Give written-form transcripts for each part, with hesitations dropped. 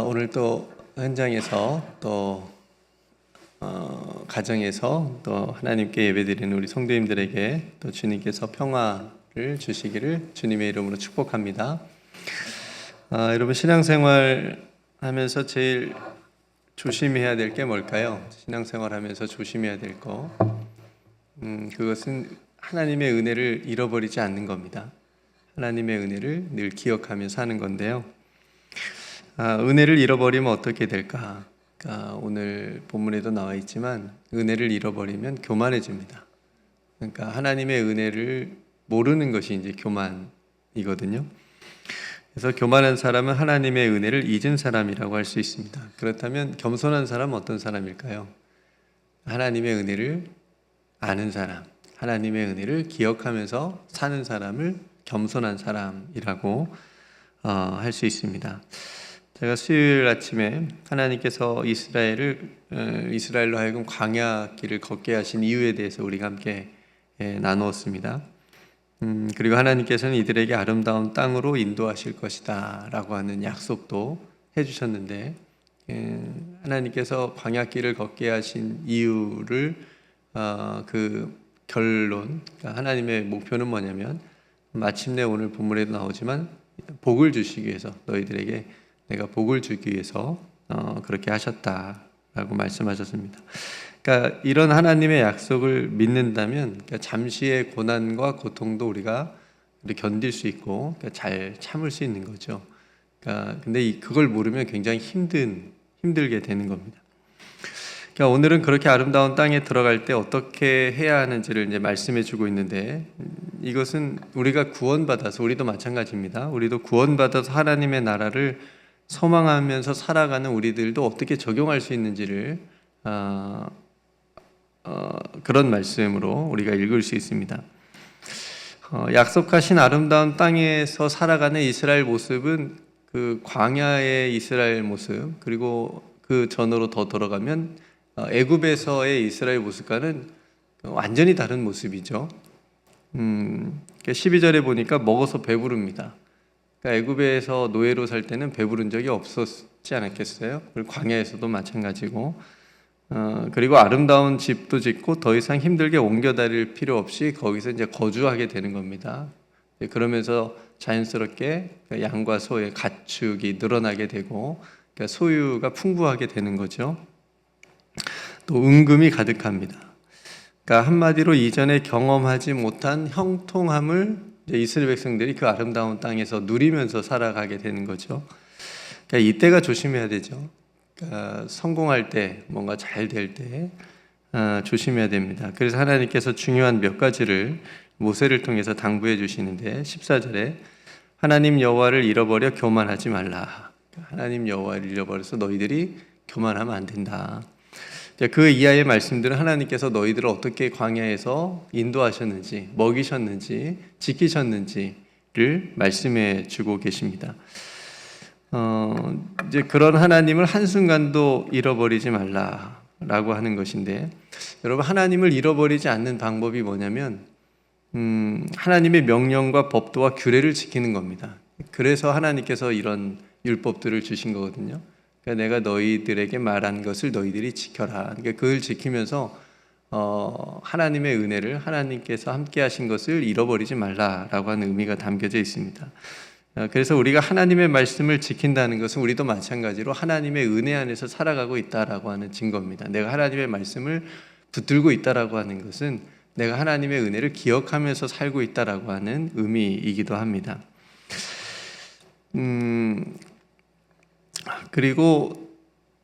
오늘 또 현장에서 또 가정에서 또 하나님께 예배드리는 우리 성도님들에게 또 주님께서 평화를 주시기를 주님의 이름으로 축복합니다. 여러분, 신앙생활 하면서 제일 조심해야 될 게 뭘까요? 신앙생활 하면서 조심해야 될 거, 그것은 하나님의 은혜를 잃어버리지 않는 겁니다. 하나님의 은혜를 늘 기억하며 사는 건데요. 은혜를 잃어버리면 어떻게 될까? 오늘 본문에도 나와 있지만 은혜를 잃어버리면 교만해집니다. 그러니까 하나님의 은혜를 모르는 것이 이제 교만이거든요. 그래서 교만한 사람은 하나님의 은혜를 잊은 사람이라고 할 수 있습니다. 그렇다면 겸손한 사람은 어떤 사람일까요? 하나님의 은혜를 아는 사람, 하나님의 은혜를 기억하면서 사는 사람을 겸손한 사람이라고 할 수 있습니다. 제가 수요일 아침에 하나님께서 이스라엘로 하여금 광야길을 걷게 하신 이유에 대해서 우리가 함께 나누었습니다. 그리고 하나님께서는 이들에게 아름다운 땅으로 인도하실 것이다 라고 하는 약속도 해주셨는데, 하나님께서 광야길을 걷게 하신 이유를 그 결론, 그러니까 하나님의 목표는 뭐냐면 마침내 오늘 본문에도 나오지만 복을 주시기 위해서, 너희들에게 내가 복을 주기 위해서 그렇게 하셨다라고 말씀하셨습니다. 그러니까 이런 하나님의 약속을 믿는다면, 그러니까 잠시의 고난과 고통도 우리가 견딜 수 있고, 그러니까 잘 참을 수 있는 거죠. 그러니까 근데 그걸 모르면 굉장히 힘들게 되는 겁니다. 그러니까 오늘은 그렇게 아름다운 땅에 들어갈 때 어떻게 해야 하는지를 이제 말씀해주고 있는데, 이것은 우리가 구원받아서, 우리도 마찬가지입니다. 우리도 구원받아서 하나님의 나라를 소망하면서 살아가는 우리들도 어떻게 적용할 수 있는지를 그런 말씀으로 우리가 읽을 수 있습니다. 약속하신 아름다운 땅에서 살아가는 이스라엘 모습은 그 광야의 이스라엘 모습, 그리고 그 전으로 더 들어가면 애굽에서의 이스라엘 모습과는 완전히 다른 모습이죠. 12절에 보니까 먹어서 배부릅니다. 그러니까 애굽에서 노예로 살 때는 배부른 적이 없었지 않았겠어요? 그리고 광야에서도 마찬가지고, 그리고 아름다운 집도 짓고 더 이상 힘들게 옮겨 다닐 필요 없이 거기서 이제 거주하게 되는 겁니다. 그러면서 자연스럽게 양과 소의 가축이 늘어나게 되고, 그러니까 소유가 풍부하게 되는 거죠. 또 은금이 가득합니다. 그러니까 한마디로 이전에 경험하지 못한 형통함을 이스라엘 백성들이 그 아름다운 땅에서 누리면서 살아가게 되는 거죠. 그러니까 이때가 조심해야 되죠. 그러니까 성공할 때, 뭔가 잘 될 때 조심해야 됩니다. 그래서 하나님께서 중요한 몇 가지를 모세를 통해서 당부해 주시는데, 14절에 하나님 여호와를 잃어버려 교만하지 말라. 하나님 여호와를 잃어버려서 너희들이 교만하면 안 된다. 그 이하의 말씀들은 하나님께서 너희들을 어떻게 광야에서 인도하셨는지, 먹이셨는지, 지키셨는지를 말씀해 주고 계십니다. 이제 그런 하나님을 한순간도 잃어버리지 말라라고 하는 것인데, 여러분, 하나님을 잃어버리지 않는 방법이 뭐냐면 하나님의 명령과 법도와 규례를 지키는 겁니다. 그래서 하나님께서 이런 율법들을 주신 거거든요. 그러니까 내가 너희들에게 말한 것을 너희들이 지켜라. 그러니까 그걸 지키면서 하나님의 은혜를, 하나님께서 함께 하신 것을 잃어버리지 말라라고 하는 의미가 담겨져 있습니다. 그래서 우리가 하나님의 말씀을 지킨다는 것은 우리도 마찬가지로 하나님의 은혜 안에서 살아가고 있다라고 하는 증거입니다. 내가 하나님의 말씀을 붙들고 있다라고 하는 것은 내가 하나님의 은혜를 기억하면서 살고 있다라고 하는 의미이기도 합니다. 그리고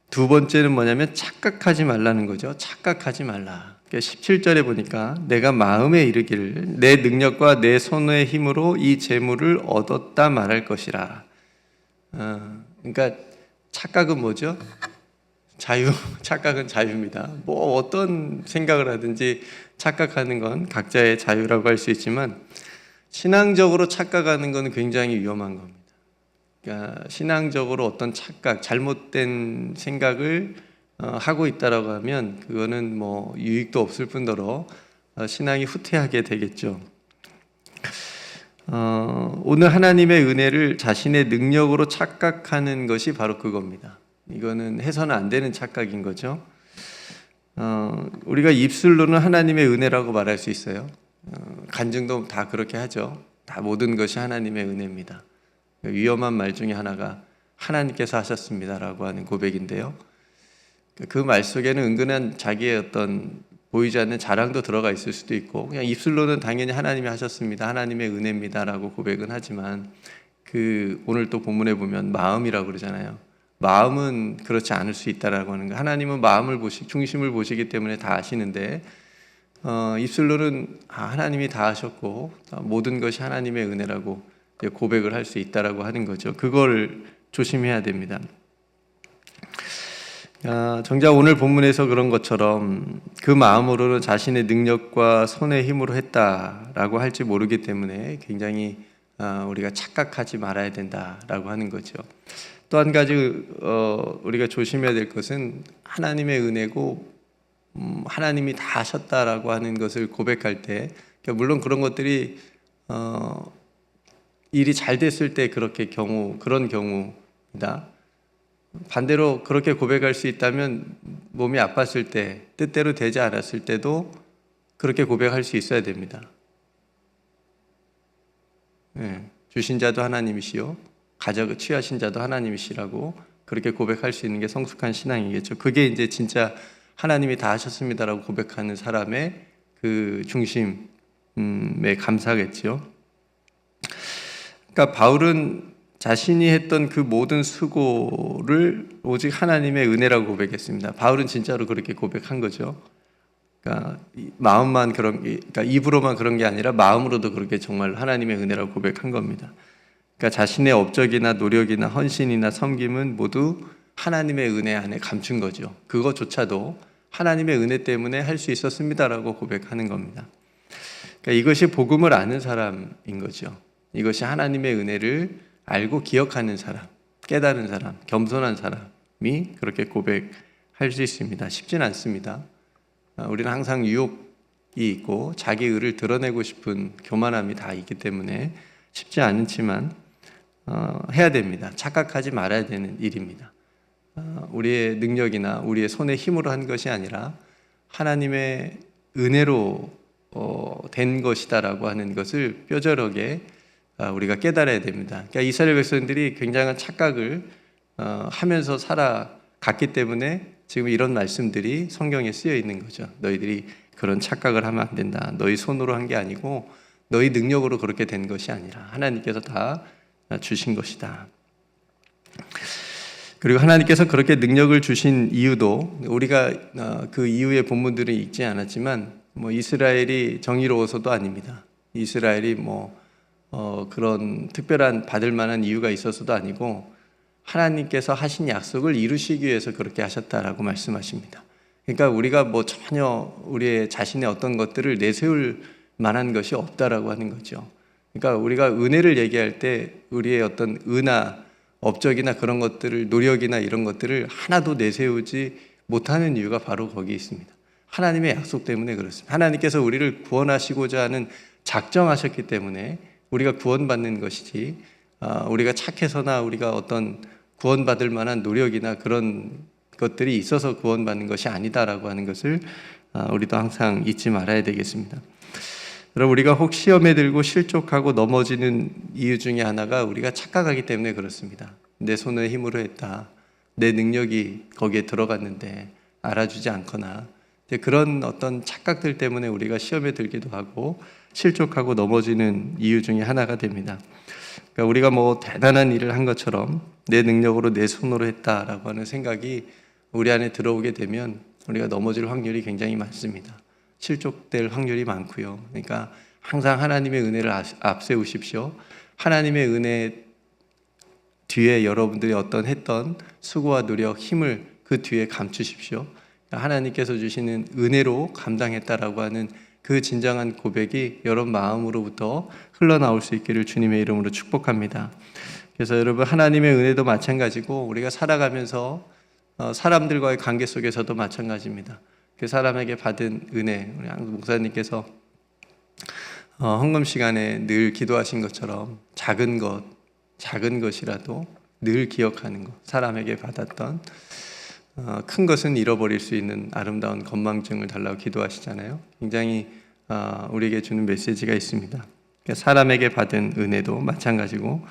두 번째는 뭐냐면 착각하지 말라는 거죠. 착각하지 말라. 17절에 보니까 내가 마음에 이르기를 내 능력과 내 손의 힘으로 이 재물을 얻었다 말할 것이라. 그러니까 착각은 뭐죠? 자유. 착각은 자유입니다. 뭐 어떤 생각을 하든지 착각하는 건 각자의 자유라고 할 수 있지만, 신앙적으로 착각하는 건 굉장히 위험한 겁니다. 그러니까 신앙적으로 어떤 착각, 잘못된 생각을 하고 있다라고 하면 그거는 뭐 유익도 없을 뿐더러 신앙이 후퇴하게 되겠죠. 오늘 하나님의 은혜를 자신의 능력으로 착각하는 것이 바로 그겁니다. 이거는 해서는 안 되는 착각인 거죠. 우리가 입술로는 하나님의 은혜라고 말할 수 있어요. 간증도 다 그렇게 하죠. 다 모든 것이 하나님의 은혜입니다. 위험한 말 중에 하나가 하나님께서 하셨습니다라고 하는 고백인데요. 그 말 속에는 은근한 자기의 어떤 보이지 않는 자랑도 들어가 있을 수도 있고, 그냥 입술로는 당연히 하나님이 하셨습니다, 하나님의 은혜입니다라고 고백은 하지만, 오늘 또 본문에 보면 마음이라고 그러잖아요. 마음은 그렇지 않을 수 있다라고 하는 거. 하나님은 마음을 중심을 보시기 때문에 다 아시는데, 입술로는 하나님이 다 하셨고 모든 것이 하나님의 은혜라고 고백을 할 수 있다라고 하는 거죠. 그걸 조심해야 됩니다. 정작 오늘 본문에서 그런 것처럼 그 마음으로는 자신의 능력과 손의 힘으로 했다라고 할지 모르기 때문에 굉장히 우리가 착각하지 말아야 된다라고 하는 거죠. 또 한 가지 우리가 조심해야 될 것은 하나님의 은혜고 하나님이 다 하셨다라고 하는 것을 고백할 때, 물론 그런 것들이 일이 잘 됐을 때 그런 경우이다. 반대로 그렇게 고백할 수 있다면 몸이 아팠을 때, 뜻대로 되지 않았을 때도 그렇게 고백할 수 있어야 됩니다. 주신 자도 하나님이시요 취하신 자도 하나님이시라고 그렇게 고백할 수 있는 게 성숙한 신앙이겠죠. 그게 이제 진짜 하나님이 다 하셨습니다라고 고백하는 사람의 그 중심에 감사겠죠. 그러니까 바울은 자신이 했던 그 모든 수고를 오직 하나님의 은혜라고 고백했습니다. 바울은 진짜로 그렇게 고백한 거죠. 그러니까 그러니까 입으로만 그런 게 아니라 마음으로도 그렇게 정말 하나님의 은혜라고 고백한 겁니다. 그러니까 자신의 업적이나 노력이나 헌신이나 섬김은 모두 하나님의 은혜 안에 감춘 거죠. 그것조차도 하나님의 은혜 때문에 할 수 있었습니다라고 고백하는 겁니다. 그러니까 이것이 복음을 아는 사람인 거죠. 이것이 하나님의 은혜를 알고 기억하는 사람, 깨달은 사람, 겸손한 사람이 그렇게 고백할 수 있습니다. 쉽진 않습니다. 우리는 항상 유혹이 있고 자기 의를 드러내고 싶은 교만함이 다 있기 때문에 쉽지 않지만 해야 됩니다. 착각하지 말아야 되는 일입니다. 우리의 능력이나 우리의 손의 힘으로 한 것이 아니라 하나님의 은혜로 된 것이다라고 하는 것을 뼈저하게 우리가 깨달아야 됩니다. 그러니까 이스라엘 백성들이 굉장한 착각을 하면서 살아갔기 때문에 지금 이런 말씀들이 성경에 쓰여 있는 거죠. 너희들이 그런 착각을 하면 안 된다. 너희 손으로 한 게 아니고 너희 능력으로 그렇게 된 것이 아니라 하나님께서 다 주신 것이다. 그리고 하나님께서 그렇게 능력을 주신 이유도 우리가 그 이후의 본문들은 읽지 않았지만 이스라엘이 정의로워서도 아닙니다. 이스라엘이 그런 특별한 받을 만한 이유가 있어서도 아니고 하나님께서 하신 약속을 이루시기 위해서 그렇게 하셨다라고 말씀하십니다. 그러니까 우리가 전혀 우리의 자신의 어떤 것들을 내세울 만한 것이 없다라고 하는 거죠. 그러니까 우리가 은혜를 얘기할 때 우리의 어떤 은하, 업적이나 그런 것들을, 노력이나 이런 것들을 하나도 내세우지 못하는 이유가 바로 거기 있습니다. 하나님의 약속 때문에 그렇습니다. 하나님께서 우리를 구원하시고자 하는 작정하셨기 때문에 우리가 구원받는 것이지, 우리가 착해서나 우리가 어떤 구원받을 만한 노력이나 그런 것들이 있어서 구원받는 것이 아니다라고 하는 것을 우리도 항상 잊지 말아야 되겠습니다. 여러분, 우리가 혹 시험에 들고 실족하고 넘어지는 이유 중에 하나가 우리가 착각하기 때문에 그렇습니다. 내 손의 힘으로 했다, 내 능력이 거기에 들어갔는데 알아주지 않거나 그런 어떤 착각들 때문에 우리가 시험에 들기도 하고 실족하고 넘어지는 이유 중에 하나가 됩니다. 그러니까 우리가 대단한 일을 한 것처럼 내 능력으로 내 손으로 했다라고 하는 생각이 우리 안에 들어오게 되면 우리가 넘어질 확률이 굉장히 많습니다. 실족될 확률이 많고요. 그러니까 항상 하나님의 은혜를 앞세우십시오. 하나님의 은혜 뒤에 여러분들이 했던 수고와 노력, 힘을 그 뒤에 감추십시오. 하나님께서 주시는 은혜로 감당했다라고 하는 그 진정한 고백이 여러분 마음으로부터 흘러나올 수 있기를 주님의 이름으로 축복합니다. 그래서 여러분, 하나님의 은혜도 마찬가지고 우리가 살아가면서 사람들과의 관계 속에서도 마찬가지입니다. 그 사람에게 받은 은혜, 우리 목사님께서 헌금 시간에 늘 기도하신 것처럼 작은 것이라도 늘 기억하는 것, 사람에게 받았던 큰 것은 잃어버릴 수 있는 아름다운 건망증을 달라고 기도하시잖아요. 굉장히 우리에게 주는 메시지가 있습니다. 그러니까 사람에게 받은 은혜도 마찬가지고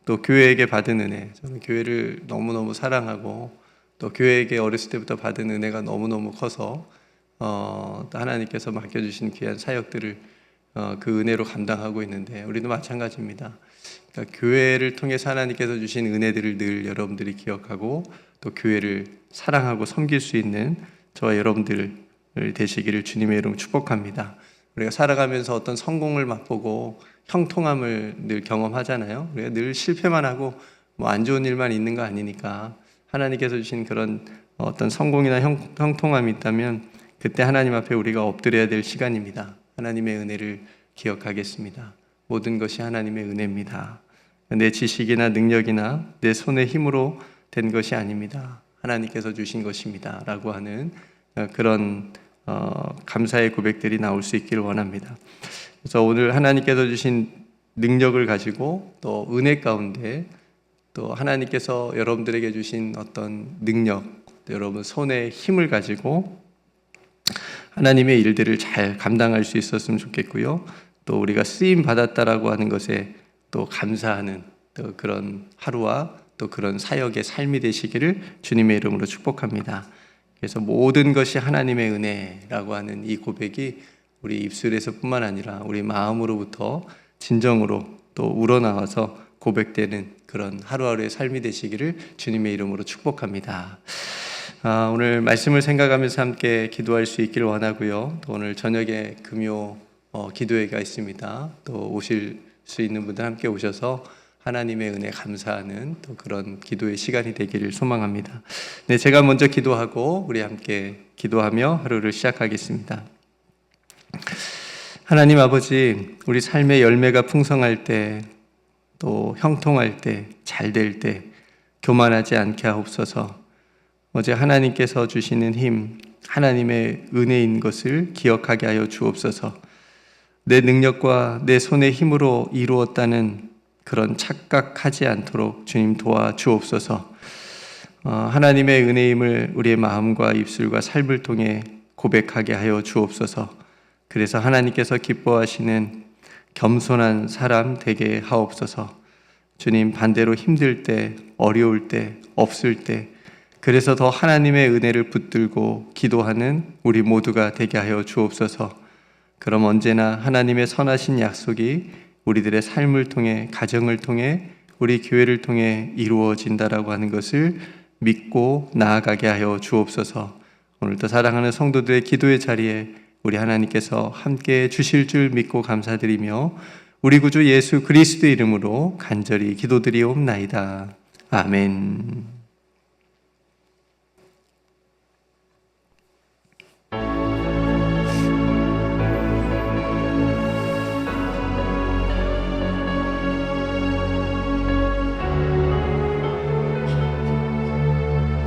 또 교회에게 받은 은혜, 저는 교회를 너무너무 사랑하고 또 교회에게 어렸을 때부터 받은 은혜가 너무너무 커서 또 하나님께서 맡겨주신 귀한 사역들을 그 은혜로 감당하고 있는데 우리도 마찬가지입니다. 그러니까 교회를 통해서 하나님께서 주신 은혜들을 늘 여러분들이 기억하고 또 교회를 사랑하고 섬길 수 있는 저와 여러분들 되시기를 주님의 이름으로 축복합니다. 우리가 살아가면서 어떤 성공을 맛보고 형통함을 늘 경험하잖아요. 우리가 늘 실패만 하고 뭐 안 좋은 일만 있는 거 아니니까 하나님께서 주신 그런 어떤 성공이나 형통함이 있다면 그때 하나님 앞에 우리가 엎드려야 될 시간입니다. 하나님의 은혜를 기억하겠습니다. 모든 것이 하나님의 은혜입니다. 내 지식이나 능력이나 내 손의 힘으로 된 것이 아닙니다. 하나님께서 주신 것입니다. 라고 하는 그런 감사의 고백들이 나올 수 있기를 원합니다. 그래서 오늘 하나님께서 주신 능력을 가지고 또 은혜 가운데 또 하나님께서 여러분들에게 주신 어떤 능력, 여러분 손의 힘을 가지고 하나님의 일들을 잘 감당할 수 있었으면 좋겠고요. 또 우리가 쓰임 받았다라고 하는 것에 또 감사하는 또 그런 하루와 또 그런 사역의 삶이 되시기를 주님의 이름으로 축복합니다. 그래서 모든 것이 하나님의 은혜라고 하는 이 고백이 우리 입술에서뿐만 아니라 우리 마음으로부터 진정으로 또 우러나와서 고백되는 그런 하루하루의 삶이 되시기를 주님의 이름으로 축복합니다. 오늘 말씀을 생각하면서 함께 기도할 수 있기를 원하고요. 또 오늘 저녁에 금요 기도회가 있습니다. 또 오실 수 있는 분들 함께 오셔서 하나님의 은혜 감사하는 또 그런 기도의 시간이 되기를 소망합니다. 네, 제가 먼저 기도하고 우리 함께 기도하며 하루를 시작하겠습니다. 하나님 아버지, 우리 삶의 열매가 풍성할 때, 또 형통할 때, 잘 될 때 교만하지 않게 하옵소서. 어제 하나님께서 주시는 힘, 하나님의 은혜인 것을 기억하게 하여 주옵소서. 내 능력과 내 손의 힘으로 이루었다는 그런 착각하지 않도록 주님 도와주옵소서. 하나님의 은혜임을 우리의 마음과 입술과 삶을 통해 고백하게 하여 주옵소서. 그래서 하나님께서 기뻐하시는 겸손한 사람 되게 하옵소서. 주님, 반대로 힘들 때, 어려울 때, 없을 때, 그래서 더 하나님의 은혜를 붙들고 기도하는 우리 모두가 되게 하여 주옵소서. 그럼 언제나 하나님의 선하신 약속이 우리들의 삶을 통해, 가정을 통해, 우리 교회를 통해 이루어진다라고 하는 것을 믿고 나아가게 하여 주옵소서. 오늘도 사랑하는 성도들의 기도의 자리에 우리 하나님께서 함께 주실 줄 믿고 감사드리며 우리 구주 예수 그리스도의 이름으로 간절히 기도드리옵나이다. 아멘.